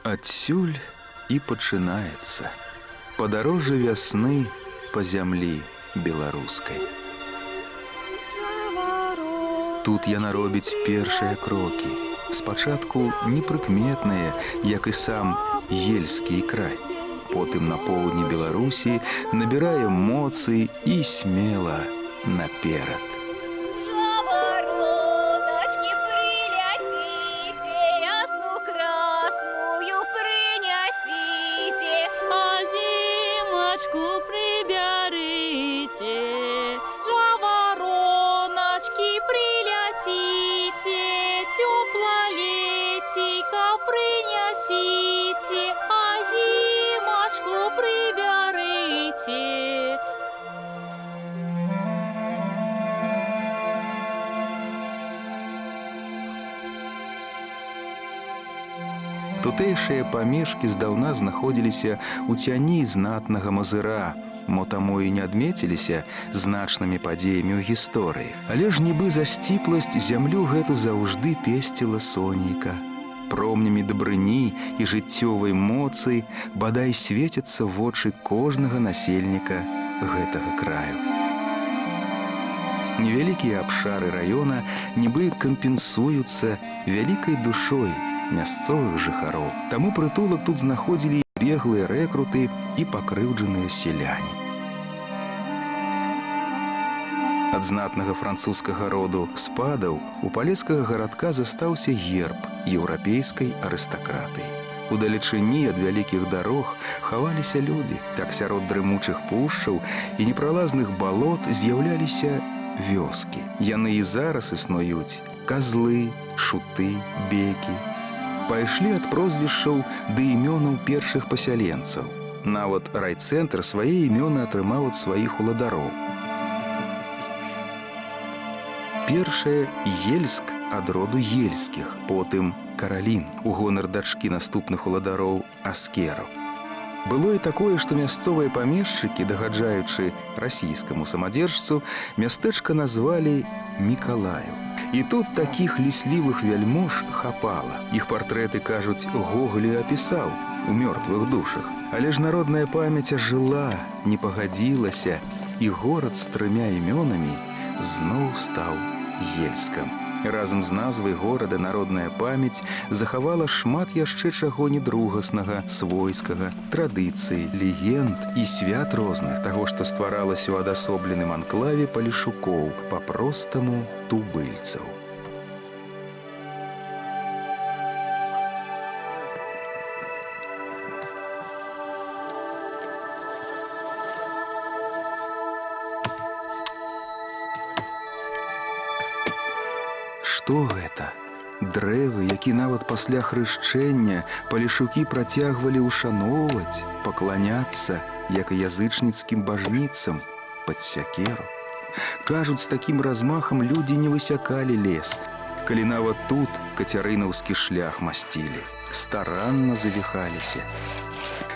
Адсюль і пачынаецца падарожжа вясны па зямлі беларускай. Тут яна робіць першыя крокі, спачатку непрыкметныя, як і сам ельскі край. Потым на поўдні Беларусі набірае моцы і смела наперад. Тутэйшыя памешкі здаўна знаходзіліся ў цяні знатнага мазыра, мо таму і не адмеціліся значнымі падзеямі ў гісторыі. Але ж нібы за сціпласць зямлю гэту заўжды песціла сонейка. Промнямі дабрыні і жыццёвай моцы бадай свецяцца вочы кожнага насельніка гэтага краю. Невялікія абшары раёна нібы кампенсуюцца вялікай душой мясцовых жыхароў. Таму прытулак тут знаходзілі беглыя рэкруты і пакрыўджаныя селяне. Ад знатнага французскага роду спадаў у палескага гарадка застаўся герб еўрапейскай арыстакратыі. У далечыні ад вялікіх дарог хаваліся людзі. Так сярод дрымучых пушчаў і непралазных балот з'яўляліся вёскі. Яны і зараз існуюць: казлы, шуты, бекі. Пайшлі ад прозвішчаў да імёнаў першых пасяленцаў. Нават райцэнтр свае імёны атрымаў ад сваіх уладароў. Першае Ельск ад роду ельскіх, потым Каралін у гонар дачкі наступных уладароў аскераў. Было і такое, што мясцовыя памешчыкі, дагаджаючы расійскаму самадзержцу, мястэчка назвалі Мікалаю. І тут такіх ліслівых вяльмож хапала. Іх партрэты, кажуць, Гоголь апісаў у мёртвых душах. Але ж народная памяць ажыла, не пагадзілася, і горад з 3 імёнамі зноў стаў Ельскам. Разам з назвай горада народная памяць захавала шмат яшчэ чаго недругаснага, свойскага, традыцыі, легенд і свят розных, таго, што стваралася ў адасобленым анклаве палешукоў, па-простаму тубыльцаў. Што гэта? Дрэвы, які нават пасля хрышчэння палешукі працягвалі ўшаноўваць, пакланяцца, як і язычніцкім бажніцам, пад сякеру. Кажуць, з такім размахам людзі не высякалі лес, калі нават тут кацярынаўскі шлях масцілі, старанна завіхаліся.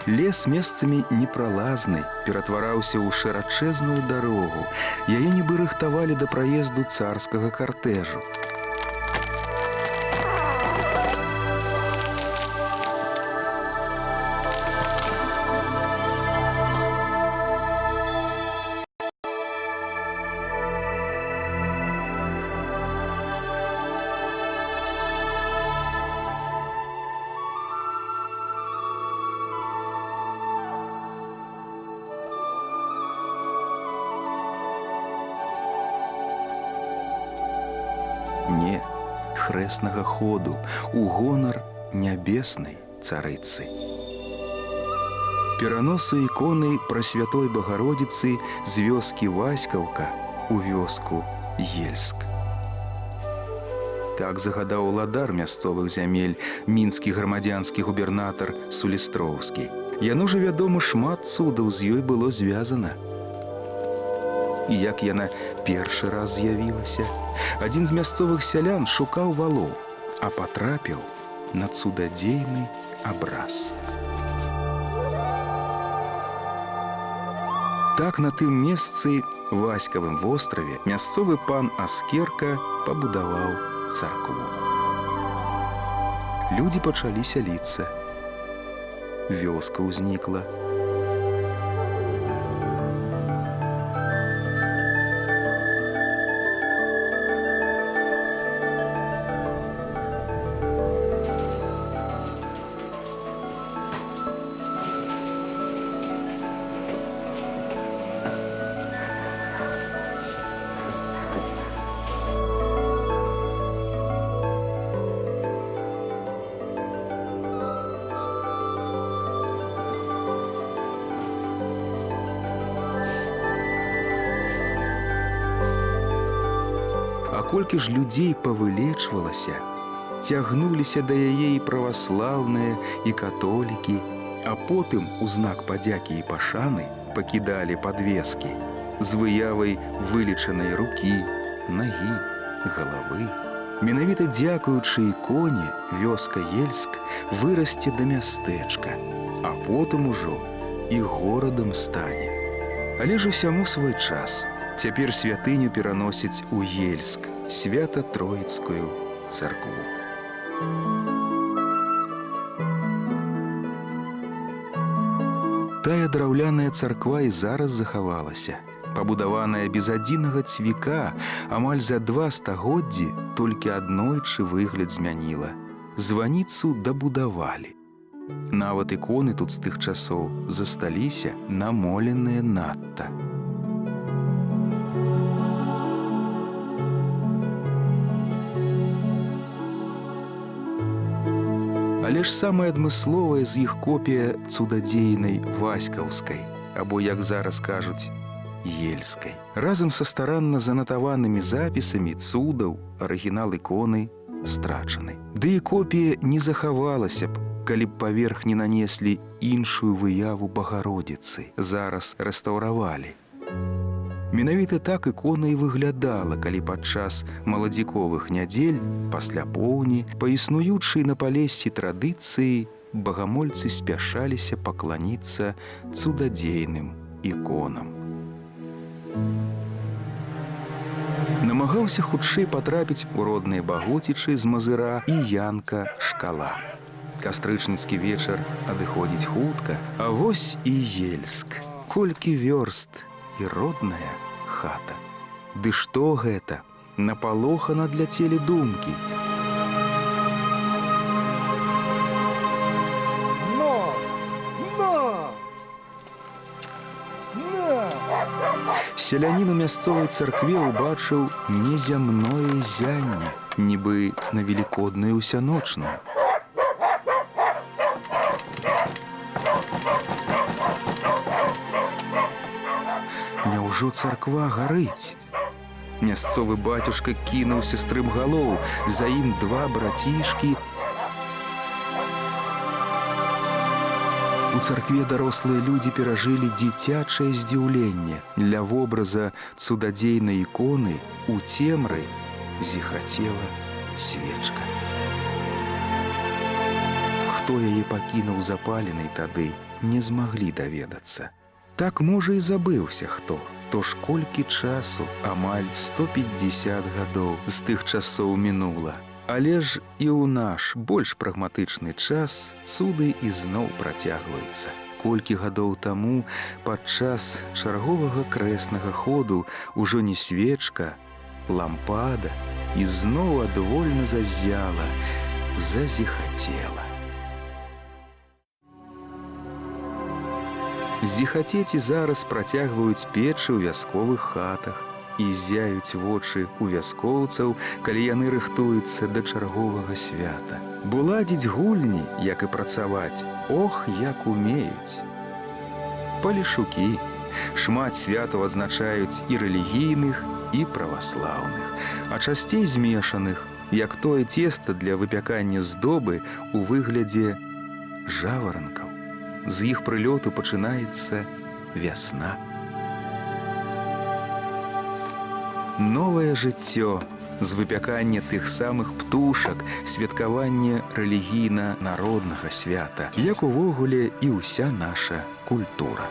Лес месцамі непралазны ператвараўся ў шырачэзную дарогу. Яе нібы рыхтавалі да праезду царскага картэжу. Не, хрэснага ходу у гонар нябеснай царыцы. Пераносу іконы Прасвятой Багародзіцы з вёскі Васькаўка у вёску Ельск. Так загадаў уладар мясцовых зямель, мінскі грамадзянскі губернатар Сулістроўскі. Яно ж, вядома, шмат цудаў з ёй было звязана. І як яна першы раз з'явілася, адзін з мясцовых сялян шукаў валоў, а патрапіў на цудадзейны абраз. Так на тым месцы, Васькавым востраве, мясцовы пан Аскерка пабудаваў царкву. Людзі пачалі сяліцца. вёска ўзнікла. А колькі ж людзей павылечвалася, цягнуліся да яе і праваслаўныя, і католікі, а потым у знак падзякі і пашаны пакідалі падвескі з выявай вылечанай рукі, нагі, галавы. Менавіта дзякуючы іконе вёска Ельск вырасце да мястэчка, а потым ужо і горадам стане. Але ж усяму свой час. Цяпер святыню пераносяць у Ельск, Свята-Троіцкую царкву. Тая драўляная царква і зараз захавалася. Пабудаваная без адзінага цвіка, амаль за 2 стагоддзі толькі аднойчы выгляд змяніла. Званіцу дабудавалі. Нават іконы тут з тых часоў засталіся намоленыя надта. Але ж самая адмысловая з іх копія цудадзейнай васькаўскай, або, як зараз кажуць, ельскай. Разам са старанна занатаванымі запісамі цудаў арыгінал іконы страчаны. Ды і копія не захавалася б, калі б паверх не нанеслі іншую выяву Багародзіцы, зараз рэстаўравалі. Менавіта так ікона і выглядала, калі падчас маладзіковых нядзель, пасля поўні, па існуючай на Палессі традыцыі, багамольцы спяшаліся пакланіцца цудадзейным іконам. Намагаўся хутчэй патрапіць у родныя Багоцічы з Мазыра і Янка Шкала. Кастрычніцкі вечар адыходзіць хутка, а вось і Ельск, колькі вёрст і родная хата. Ды што гэта? Напалохана адляцелі думкі. Селянін у мясцовай царкве ўбачыў незямное зянне, нібы на велікодную ўсяночную. Няўжо царква гарыць? Мясцовы бацюшка кінуўся стрымгалоў, за ім 2 брацішкі. У царкве дарослыя людзі перажылі дзіцячае здзіўленне. Ля вобраза цудадзейнай іконы у цемры зіхацела свечка. Хто яе пакінуў запаленай тады, не змаглі даведацца. Так, можа, і забыўся хто. То ж колькі часу, амаль 150 гадоў з тых часоў мінула. Але ж і ў наш больш прагматычны час цуды ізноў працягваюцца. Колькі гадоў таму падчас чарговага крэснага ходу ўжо не свечка, лампада ізноў адвольна заззяла, зазіхацела. Зіхацець і зараз працягваюць печы ў вясковых хатах і ззяюць вочы ў вяскоўцаў, калі яны рыхтуюцца да чарговага свята. Бо ладзіць гульні, як і працаваць, ох, як умеюць. Палешукі. Шмат святаў адзначаюць і рэлігійных, і праваслаўных, а часцей змешаных, як тое цеста для выпякання здобы ў выглядзе жаваранкаў. З іх прылёту пачынаецца вясна. Новае жыццё з выпякання тых самых птушак, святкаванне рэлігійна-народнага свята, як увогуле і ўся наша культура.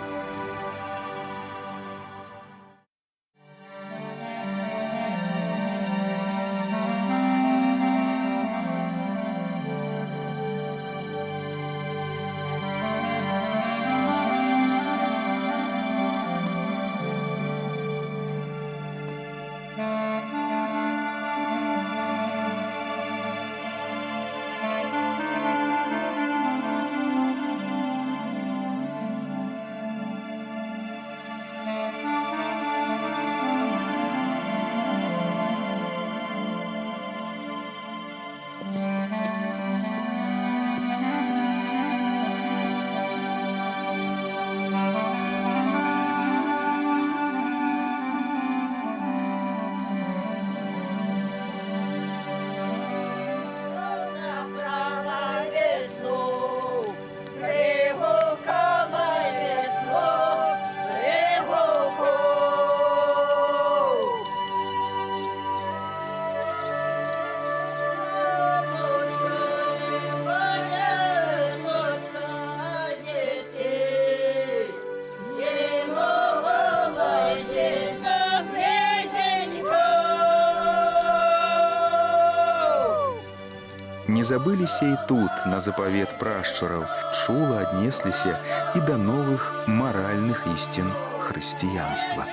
не забыліся і тут, на запавет прашчураў, чула аднесліся і да новых маральных ісцін хрысціянства.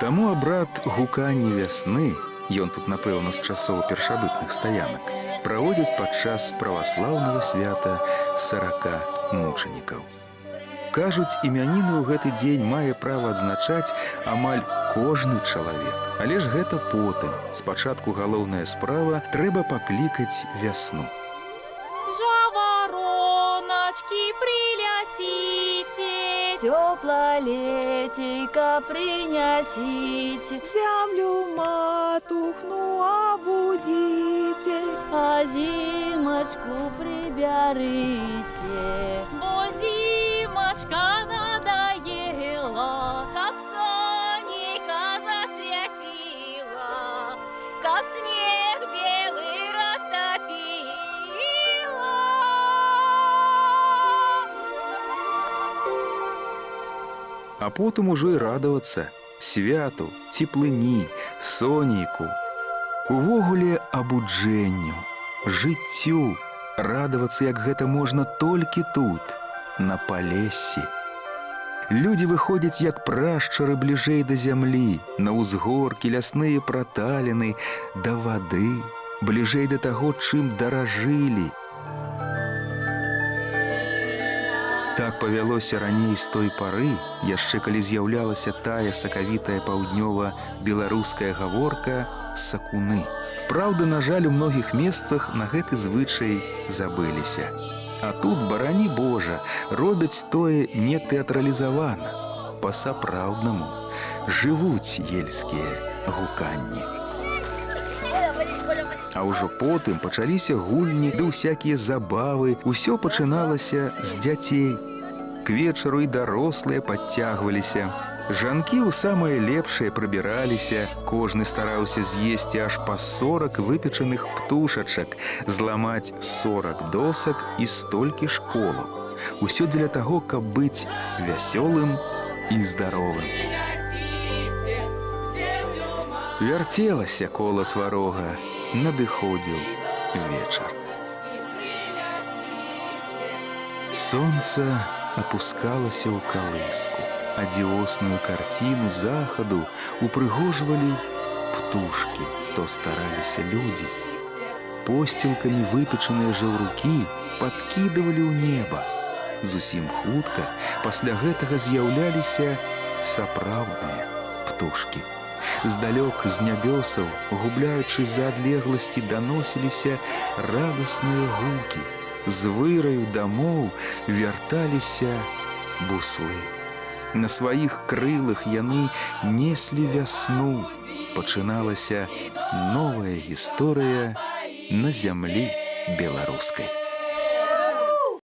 Таму абрад гукання вясны, ён тут, напэўна, з часоў першабытных стаянак, праводзяць падчас праваслаўнага свята 40 мучанікаў. Кажуць, імяніны ў гэты дзень мае права адзначаць амаль кожны чалавек. Але ж гэта потым. Спачатку галоўная справа — трэба паклікаць вясну. Жавороночки, приляците, теплое летейко принесите, Землю матухну обудите, а зимочку приберите, бо зимочка надоела, Каб сонечко засветило, каб снег белый растопило. А потым ужо і радавацца святу, цеплыні, сонейку. Увогуле абуджэнню, жыццю, радавацца, як гэта можна толькі тут, на Палессі. Людзі выходзяць як прашчары бліжэй да зямлі, на ўзгоркі, лясныя праталіны, да вады, бліжэй да таго, чым даражылі. Так павялося раней з той пары, яшчэ калі з'яўлялася тая сакавітая паўднёва-беларуская гаворка «сакуны». Праўда, на жаль, у многіх месцах на гэты звычай забыліся. А тут, барані Божа, робяць тое не тэатралізавана, па-сапраўднаму. Жывуць ельскія гуканні. А ўжо потым пачаліся гульні ды ўсякія забавы, усё пачыналася з дзяцей. К вечару і дарослыя падцягваліся. Жанкі ў самае лепшае прыбіраліся, кожны стараўся з'есці аж па 40 выпечаных птушачак, зламаць 40 досак і столькі ж колаў. Усё дзеля таго, каб быць вясёлым і здаровым. Вярцелася кола сварога, надыходзіў вечар. Сонца опускалася ў калыску. Адзіосную карціну захаду упрыгожвалі птушкі, то стараліся людзі. Посцілкамі выпечаныя жаўрукі падкідывалі ў неба. Зусім хутка пасля гэтага з'яўляліся сапраўдныя птушкі. Здалёк з нябёсаў, губляючы за адлегласці, даносіліся радасныя гукі. З выраю дамоў вярталіся буслы. На сваіх крылах яны неслі вясну. Пачыналася новая гісторыя на зямлі беларускай.